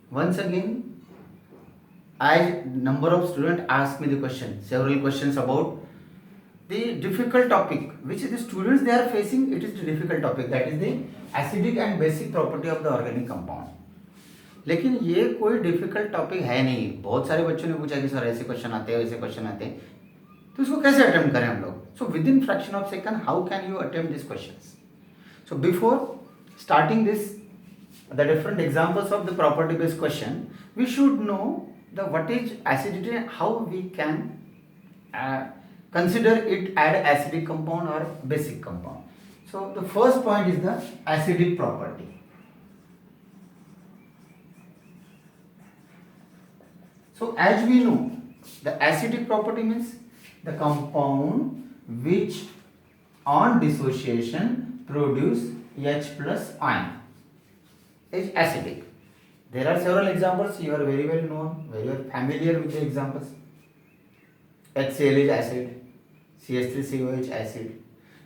once again, as number of students ask me the question, several questions about the difficult topic which the students they are facing. It is the difficult topic, that is the acidic and basic property of the organic compound. लेकिन ये कोई difficult topic है नहीं. बहुत सारे बच्चों ने पूछा कि सर ऐसे क्वेश्चन आते हैं, वैसे क्वेश्चन आते हैं, तो इसको कैसे अटेम्प्ट करें हम लोग. So with in fraction of second how can you attempt this questions. So before starting this the different examples of the property based question, we should know the what is acidity and how we can consider it as acidic compound or basic compound. So the first point is the acidic property. So as we know, the acidic property means the compound which on dissociation produce H plus ion is acidic. There are several examples. You are very well known, very well familiar with the examples. HCl is acid, CH3COH acid.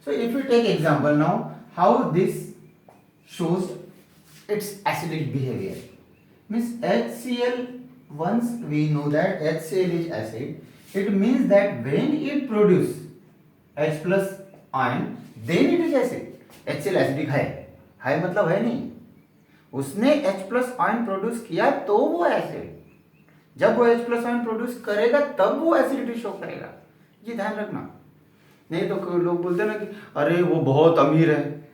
So if you take example now, how this shows its acidic behavior. Means HCl, once we know that HCl is acid, it means that when it produce H plus ion, then it is acid. HCl acidic है मतलब है नहीं. उसने H plus ion produce किया तो वो acid, जब वो H प्लस आयन प्रोड्यूस करेगा तब वो एसिडिटी शो करेगा. ये ध्यान रखना. नहीं तो लोग बोलते हैं ना कि अरे वो बहुत अमीर है,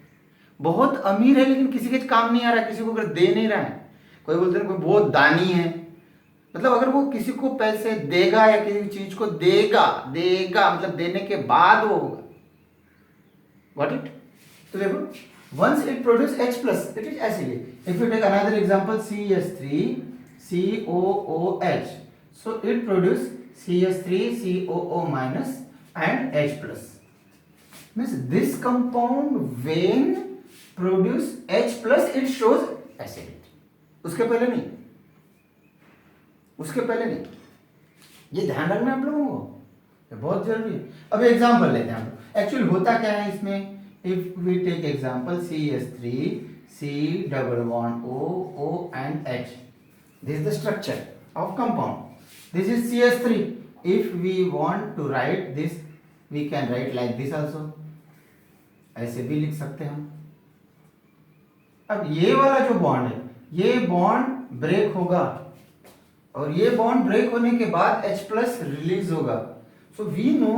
बहुत अमीर है लेकिन किसी के काम नहीं आ रहा है, किसी को अगर दे नहीं रहा है. कोई बोलते हैं कोई बहुत दानी है, मतलब अगर वो किसी को पैसे देगा या किसी चीज को देगा मतलब देने के बाद वो होगा. What it. तो देखो, once it produces H plus, it is acidic. If you take another example, CH3COOH, so it produces CH3COO minus and H plus. Means this compound when produce H plus, it shows acidity. उसके पहले नहीं, उसके पहले नहीं. ये ध्यान रखना आप लोगों को, ये बहुत जरूरी है. अब एग्जाम्पल लेते हैं हम लोग. एक्चुअली होता क्या है इसमें. If we take example CH3, C double bond O and H. This is the structure of compound. This is CH3. If we want to write this, we can write like this also. ऐसे भी लिख सकते हैं हम. अब ये वाला जो बॉन्ड है, ये बॉन्ड ब्रेक होगा और ये बॉन्ड ब्रेक होने के बाद H प्लस रिलीज होगा. सो वी नो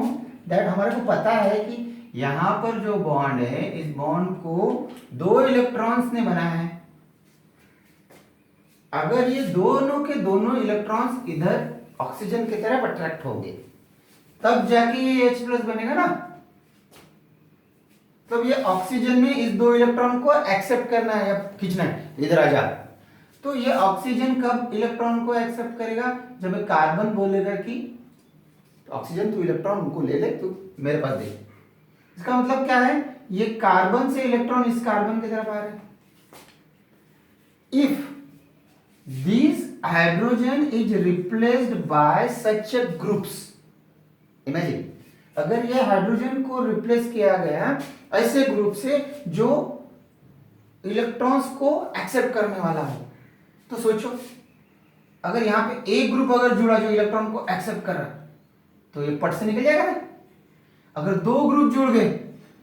दैट, हमारे को पता है कि यहां पर जो बॉन्ड है, इस बॉन्ड को 2 इलेक्ट्रॉन्स ने बनाया है. अगर ये दोनों के दोनों इलेक्ट्रॉन्स इधर ऑक्सीजन की तरफ अट्रैक्ट होंगे तब जाके ये H प्लस बनेगा ना. तब ये ऑक्सीजन ने इस 2 इलेक्ट्रॉन को एक्सेप्ट करना है या खींचना है, इधर आ जा. तो ये ऑक्सीजन कब इलेक्ट्रॉन को एक्सेप्ट करेगा, जब कार्बन बोलेगा कि ऑक्सीजन तू इलेक्ट्रॉन उनको ले ले, तू मेरे पास दे. इसका मतलब क्या है, ये कार्बन से इलेक्ट्रॉन इस कार्बन की तरफ आ रहे हैं. If this hydrogen is replaced by such groups, imagine अगर ये हाइड्रोजन को रिप्लेस किया गया ऐसे ग्रुप से जो इलेक्ट्रॉन्स को एक्सेप्ट करने वाला है, तो सोचो अगर यहां पे एक ग्रुप अगर जुड़ा जो इलेक्ट्रॉन को एक्सेप्ट कर रहा है तो ये पट से निकल जाएगा ना. अगर 2 ग्रुप जुड़ गए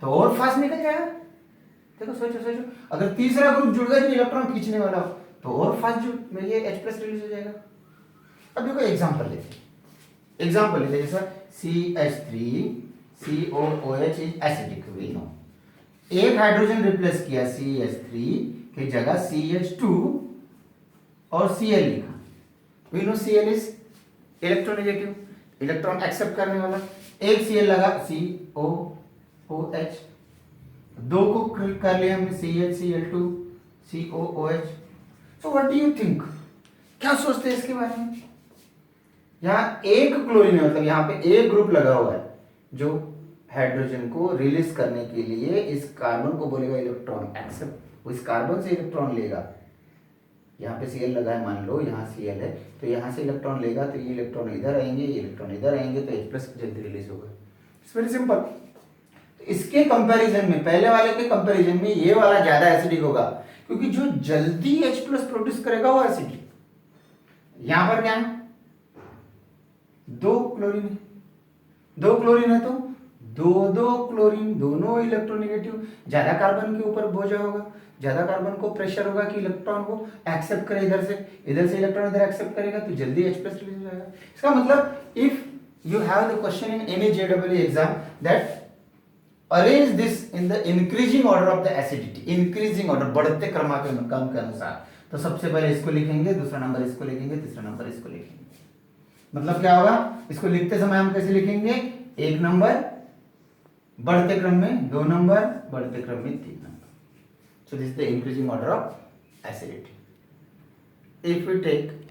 तो और फास्ट निकल जाएगा. देखो सोचो अगर तीसरा ग्रुप जुड़ गया जो इलेक्ट्रॉन खींचने वाला हो तो और फास्ट जुड़ ये H प्लस रिलीज हो जाएगा. अब देखो एग्जांपल लेते जैसा CH3COOH is acidic. We know एक हाइड्रोजन रिप्लेस किया CH3 की जगह CH2 और Cl लिखा. We know Cl is electronegative, electron accept करने वाला. एक Cl लगा COOH, 2 को कर लिया हमने CH Cl2 COOH. So what do you think, क्या सोचते हैं इसके बारे में. यहाँ एक क्लोरीन है, मतलब यहाँ पे एक ग्रुप लगा हुआ है जो हाइड्रोजन को रिलीज करने के लिए इस कार्बन को बोलेगा इलेक्ट्रॉन एक्सेप्ट, वो इस कार्बन से इलेक्ट्रॉन लेगा. यहाँ पे Cl लगा है, मान लो यहाँ Cl है, तो यहाँ से इलेक्ट्रॉन लेगा तो ये इलेक्ट्रॉन इधर आएंगे, ये इलेक्ट्रॉन इधर आएंगे, तो H प्लस जल्दी रिलीज होगा. It's very simple. तो इसके कंपैरिजन में, पहले वाले के कंपैरिजन में ये वाला ज्यादा एसिडिक होगा, क्योंकि जो जल्दी H प्लस प्रोड्यूस करेगा वो एसिडिक, यहां पर क्या है, दो क्लोरीन है, दो क्लोरीन है तो दो दो क्लोरीन, दोनों इलेक्ट्रोनेगेटिव, ज्यादा कार्बन के ऊपर बोझ होगा, ज्यादा कार्बन को प्रेशर होगा कि इलेक्ट्रॉन को एक्सेप्ट करे, इधर से इलेक्ट्रॉन इधर एक्सेप्ट करेगा तो जल्दी H+ रिलीज हो जाएगा। इसका मतलब if you have the question in any JEE exam that arrange this in the increasing order of the acidity, increasing order, बढ़ते क्रम के अनुसार, तो सबसे पहले इसको लिखेंगे, दूसरा नंबर इसको लिखेंगे, तीसरा नंबर इसको लिखेंगे। मतलब क्या होगा, इसको लिखते समय हम कैसे लिखेंगे, एक नंबर बढ़ते क्रम में, दो नंबर बढ़ते क्रम में, तीन number. So this is the increasing order of acidity. If we take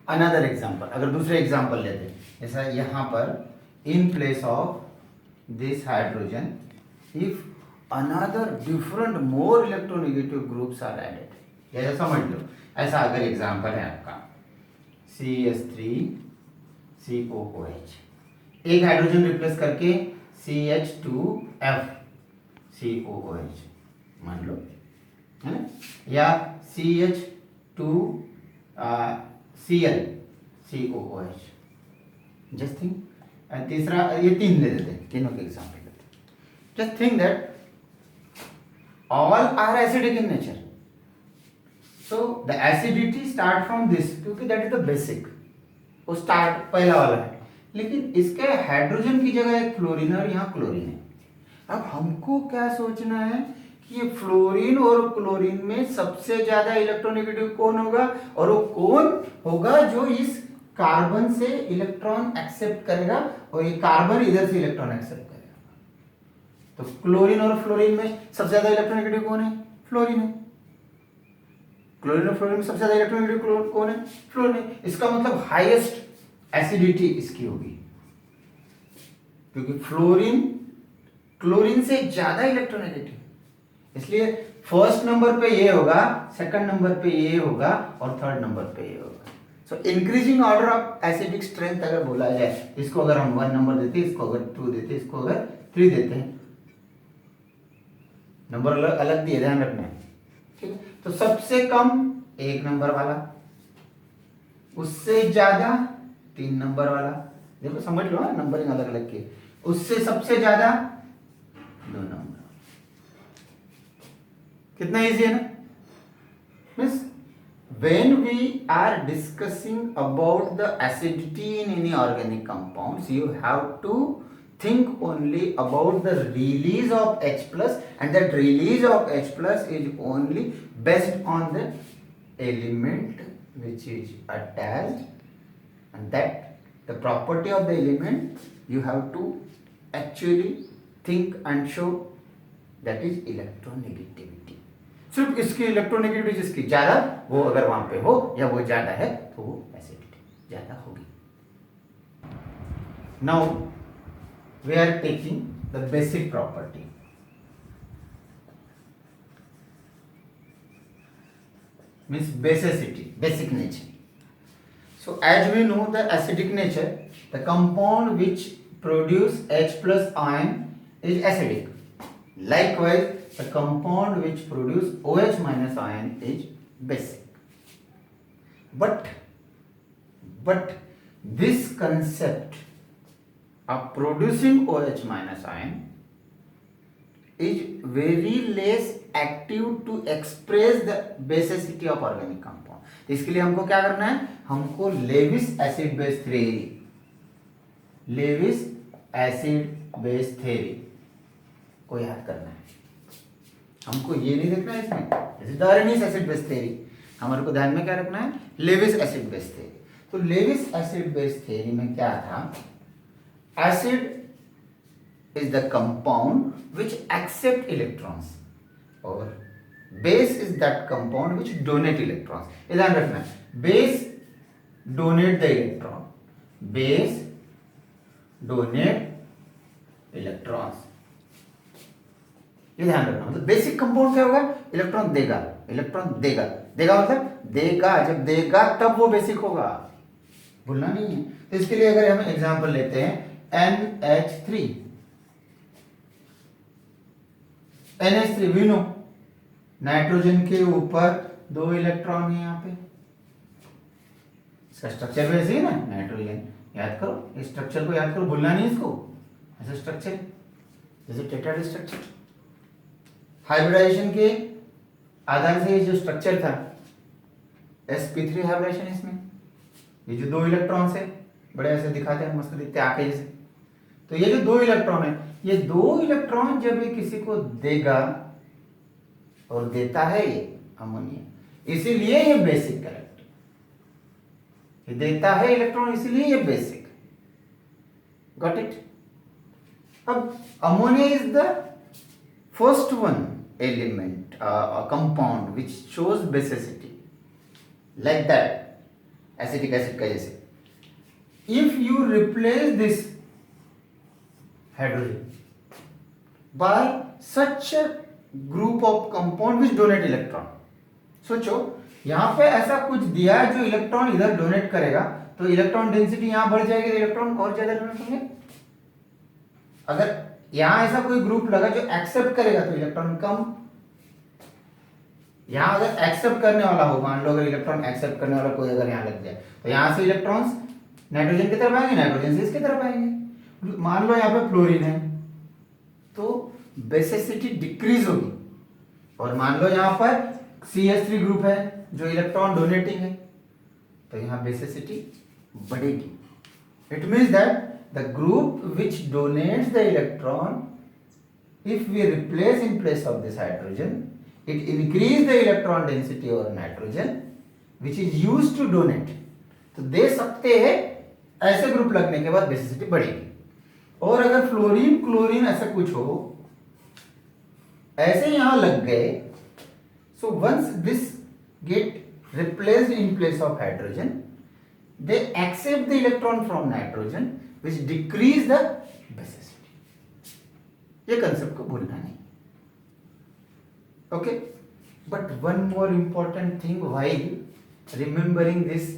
another example, अगर दूसरे एग्जांपल लेते हैं, जैसा यहां पर in place of this hydrogen if another different more electronegative groups are added, जैसा समझ लो, ऐसा अगर एग्जांपल है आपका CH3 COOH, एक हाइड्रोजन रिप्लेस करके CH2F COOH मान लो, है ना, या CH2 Cl COOH, just think, तीसरा, ये तीन ले लेते हैं, तीनों के एग्जांपल लेते हैं। Just think that all are acidic in nature, so the acidity start from this, क्योंकि दैट इज द बेसिक, वो स्टार्ट पहला वाला है, लेकिन इसके हाइड्रोजन की जगह एक फ्लोरीन है और यहाँ क्लोरीन है। अब हमको क्या सोचना है कि ये फ्लोरीन और क्लोरीन में सबसे ज्यादा इलेक्ट्रोनेगेटिव कौन होगा, और वो कौन होगा जो इस कार्बन से इलेक्ट्रॉन एक्सेप्ट करेगा और ये कार्बन इधर से इलेक्ट्रॉन एक्सेप्ट करेगा। तो क्लोरीन और फ्लोरीन में सबसे ज्यादा इलेक्ट्रोनेगेटिव कौन है, फ्लोरीन है। क्लोरीन और फ्लोरीन में सबसे ज्यादा इलेक्ट्रोनेगेटिव कौन है, फ्लोरीन है। इसका मतलब हाईएस्ट एसिडिटी इसकी होगी, क्योंकि फ्लोरीन क्लोरीन से ज्यादा इलेक्ट्रोनेगेटिव, इसलिए फर्स्ट नंबर पे ये होगा, सेकंड नंबर पे ये होगा और थर्ड नंबर पे ये होगा। सो increasing order of acidic strength अगर बोला जाए, इसको अगर हम 1 नंबर देते, इसको अगर 2 देते, इसको अगर 3 देते हैं, नंबर अलग दिए, ध्यान रखना है, ठीक है। तो सबसे कम 1 नंबर वाला, उससे ज्यादा 3 नंबर वाला, देखो समझ लो नंबरिंग अलग अलग की, उससे सबसे ज्यादा 2 नंबर। कितना इजी है ना, means when we are discussing about the acidity in any organic compounds, you have to think only about the release of H plus, and that release of H plus is only based on the element which is attached, and that the property of the element you have to actually think and show, that is electronegativity। सिर्फ इसकी electronegativity जिसकी ज्यादा, वो अगर वहां पे हो या वो ज्यादा है तो वो एसिडिटी ज्यादा होगी। Now we are taking the basic property, means basicity, basic nature. So as we know the acidic nature, the compound which produce H plus ion is acidic. Likewise, the compound which produce OH minus ion is basic. But this concept of producing OH minus ion is very less active to express the basicity of organic compound. इसके लिए हमको क्या करना है, हमको Levi's acid base theory, Levi's acid base theory को याद करना है। हमको ये नहीं देखना है इसमें, जैसे आर्सेनिक एसिड बेस थ्योरी, हमारे को ध्यान में क्या रखना है, लेविस एसिड बेस थ्योरी। तो लेविस एसिड बेस थ्योरी में क्या था, acid is the compound which accept electrons और base is that compound which donate electrons. ये ध्यान रखना है, base donate the electron, base donate electrons, ये ध्यान रखना। मतलब बेसिक कंपाउंड क्या होगा, इलेक्ट्रॉन देगा, इलेक्ट्रॉन देगा, देगा मतलब देगा, जब देगा तब वो बेसिक होगा, भूलना नहीं है। तो इसके लिए अगर हम एग्जांपल लेते हैं NH3, NH3 we know nitrogen के ऊपर 2 इलेक्ट्रॉन है यहाँ पे, इसका स्ट्रक्चर वैसे ही ना, नाइट्रोजन। याद करो, इस स्ट्रक्चर को याद करो, भूलना नहीं इसको। ऐसा स्ट्रक्चर जैसे टेट्राड स्ट्रक्चर, हाइब्रिडाइजेशन के आधार से ये जो स्ट्रक्चर था sp3 हाइब्रिडाइजेशन, इसमें ये जो 2 इलेक्ट्रॉन्स है, बड़े ऐसे दिखाते हैं, मस्त दिखते हैं आके जैसे। तो ये जो 2 इलेक्ट्रॉन है, ये 2 इलेक्ट्रॉन जब ये किसी को देगा और देता है ये अमोनिया, इसीलिए ये बेसिक कैरेक्टर, ये देता है इलेक्ट्रॉन इसीलिए ये बेसिक। Got it? अब ammonia is the first one element compound which shows basicity like that, acetic acid का जैसे। If you replace this hydrogen by such a group of compound which donate electron, सोचो यहां पे ऐसा कुछ दिया जो इलेक्ट्रॉन इधर डोनेट करेगा, तो इलेक्ट्रॉन डेंसिटी यहां बढ़ जाएगी, तो इलेक्ट्रॉन और ज्यादा डोनेट होंगे। अगर यहां ऐसा कोई ग्रुप लगा जो एक्सेप्ट करेगा तो इलेक्ट्रॉन कम। यहां अगर एक्सेप्ट करने वाला हो, मान लो अगर इलेक्ट्रॉन एक्सेप्ट करने वाला कोई अगर यहां लग जाए, तो यहां से इलेक्ट्रॉन्स नाइट्रोजन की तरफ आएंगे, नाइट्रोजन से इसकी तरफ आएंगे। मान लो यहां पे फ्लोरीन है, तो बेसिसिटी डिक्रीज होगी। और मान लो यहां पर CH3 ग्रुप है जो इलेक्ट्रॉन डोनेटिंग है, तो यहां बेसिसिटी बढ़ेगी। It means that the group which donates the electron, if we replace in place of this hydrogen, it increase the electron density or nitrogen which is used to donate। तो दे सकते हैं, ऐसे group लगने के बाद basicity बढ़ेगी। और अगर फ्लोरीन क्लोरीन ऐसा कुछ हो, ऐसे यहां लग गए, so once this get replaced in place of hydrogen, they accept the electron from nitrogen which decrease the basicity। ये कंसेप्ट को भूलना नहीं। Okay, but one more important thing while remembering this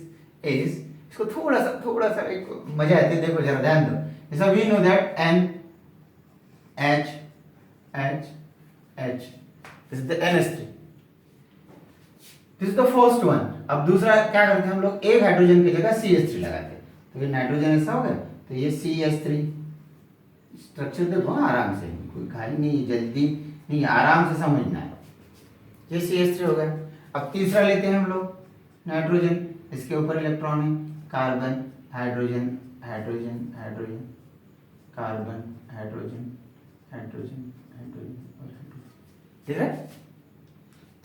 is, इसको थोड़ा सा एक मजा आती है, देखो जरा ध्यान दो। जैसा we know that N H H H, this is the NH3, this is the first one। अब दूसरा क्या करते हैं हम लोग, एक हाइड्रोजन की जगह CH3 लगाते हैं, तो ये नाइट्रोजन ऐसा हो गया, तो ये CH3 स्ट्रक्चर देखो आराम से, कोई खाली नहीं, जल्दी नहीं, आराम से समझना है। ये CH3 हो गया। अब तीसरा लेते हैं हम लोग, नाइट्रोजन, इसके ऊपर इलेक्ट्रॉन है, carbon hydrogen hydrogen hydrogen, carbon hydrogen hydrogen hydrogen और हाइड्रोजन, ठीक है।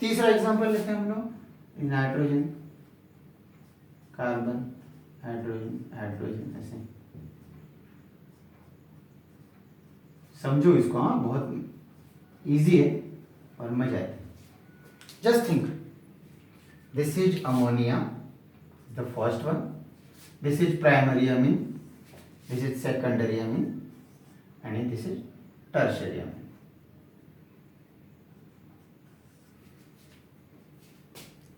तीसरा एग्जांपल लेते हैं हम लोग, नाइट्रोजन कार्बन हाइड्रोजन हाइड्रोजन, ऐसे समझो इसको, हाँ बहुत इजी है और मजा है। Just think, this is ammonia, the first one, this is primary amine, this is secondary amine, and this is tertiary amine.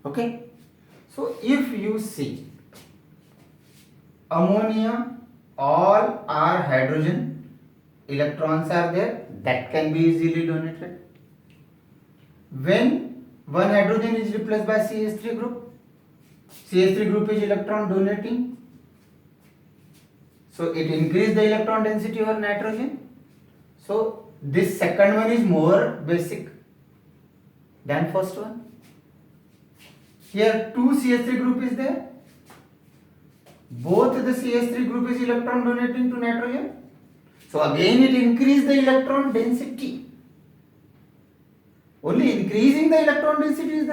Okay, so if you see ammonia, all are hydrogen, electrons are there that can be easily donated. When one hydrogen is replaced by CH3 group, CH3 group is electron donating, so it increase the electron density over nitrogen. So this second one is more basic than first one. Here 2 CH3 group is there, both the CH3 group is electron donating to nitrogen, so again it increase the electron density. Only increasing the electron density is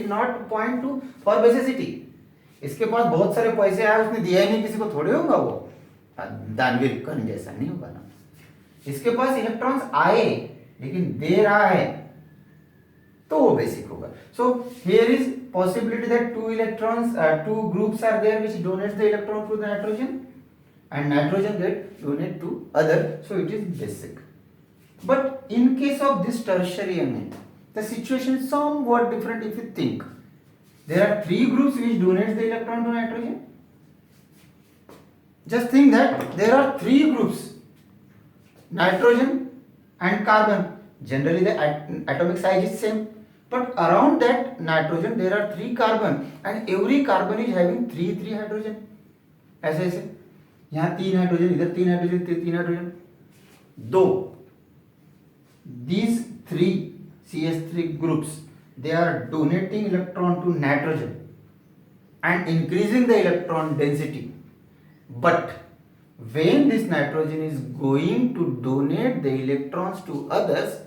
not point to for basicity। इसके पास बहुत सारे पैसे आए, उसने दिया ही नहीं किसी को, थोड़े होगा वो दानवीर कर्ण जैसा नहीं होगा ना। इसके पास इलेक्ट्रॉन्स आए लेकिन दे रहा है, तो वो बेसिक होगा। So here is possibility that two groups are there which donates the electron to the nitrogen, and nitrogen get donate to other, so it is basic। But in case of this tertiary amine, the situation is somewhat different. If you think there are 3 groups which donates the electron to nitrogen, just think that there are 3 groups, nitrogen and carbon, generally the atomic size is same, but around that nitrogen there are 3 carbon and every carbon is having 3 hydrogen. ऐसे ऐसे यहाँ 3 hydrogen, इधर 3 hydrogen, 3 hydrogen, 2. These 3 CH3 groups, they are donating electron to nitrogen and increasing the electron density. But when this nitrogen is going to donate the electrons to others,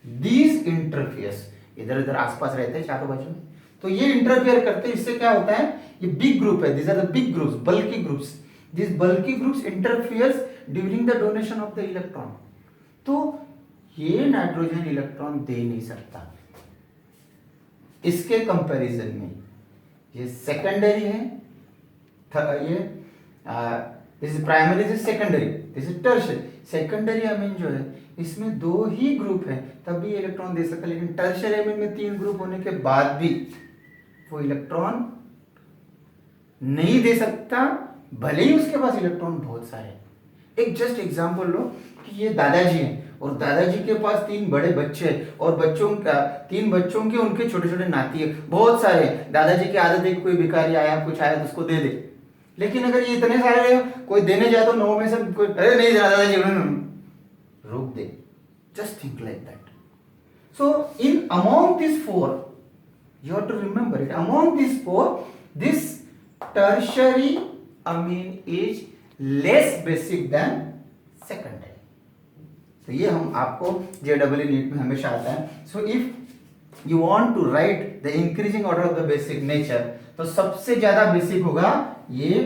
these interferes, इधर उधर आसपास रहते हैं चारों बाजू में, तो ये इंटरफेयर करते हैं. इससे क्या होता है, ये बिग ग्रुप है, these are the big groups, bulky groups. These bulky groups interferes during the donation of the electron. तो ये नाइट्रोजन इलेक्ट्रॉन दे नहीं सकता. इसके कंपैरिजन में ये सेकेंडरी है, ये this is primary, this secondary, this is tertiary. Secondary amine जो है इसमें 2 ही ग्रुप है तब भी इलेक्ट्रॉन दे सकता, लेकिन टर्शियरी अमीन में 3 ग्रुप होने के बाद भी वो इलेक्ट्रॉन नहीं दे सकता, भले ही उसके पास इलेक्ट्रॉन बहुत सारे. एक जस्ट एग्जांपल लो कि ये दादाजी हैं और दादाजी के पास 3 बड़े बच्चे हैं और बच्चों का 3 बच्चों के उनके छोटे छोटे नाती है, बहुत सारे. दादाजी की आदत है कि कोई भिखारी आया कुछ आया तो उसको दे दे, लेकिन अगर ये इतने सारे कोई देने जाए तो 9 में से कोई अरे नहीं दादाजी रोक दे. Just think like that. So in among this 4 you have to remember it, among these 4 this tertiary amine is less basic than secondary. तो ये हम आपको JEE नीट में हमेशा आता है. So if you want to write the increasing order of the basic nature, तो सबसे ज्यादा बेसिक होगा ये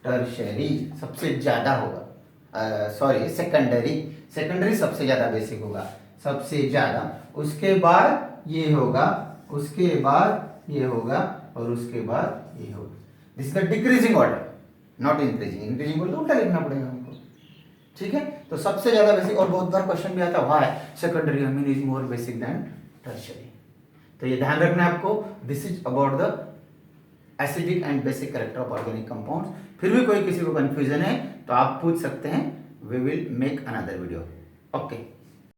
टर्शियरी, सबसे ज्यादा होगा, सॉरी सेकेंडरी, सेकेंडरी सबसे ज्यादा बेसिक होगा, सबसे ज्यादा. उसके बाद ये होगा, उसके बाद ये होगा और उसके बाद ये होगा. This is the decreasing order, not increasing. Increasing बोल तो उल्टा लिखना पड़ेगा हमको. ठीक है, तो सबसे ज्यादा बेसिक. और बहुत बार क्वेश्चन भी आता है why secondary amine is more basic than tertiary. तो ये ध्यान रखना है आपको. This is about the acidic and basic character of organic compounds. फिर भी कोई किसी को कंफ्यूजन है तो आप पूछ सकते हैं. We will make another video. Okay.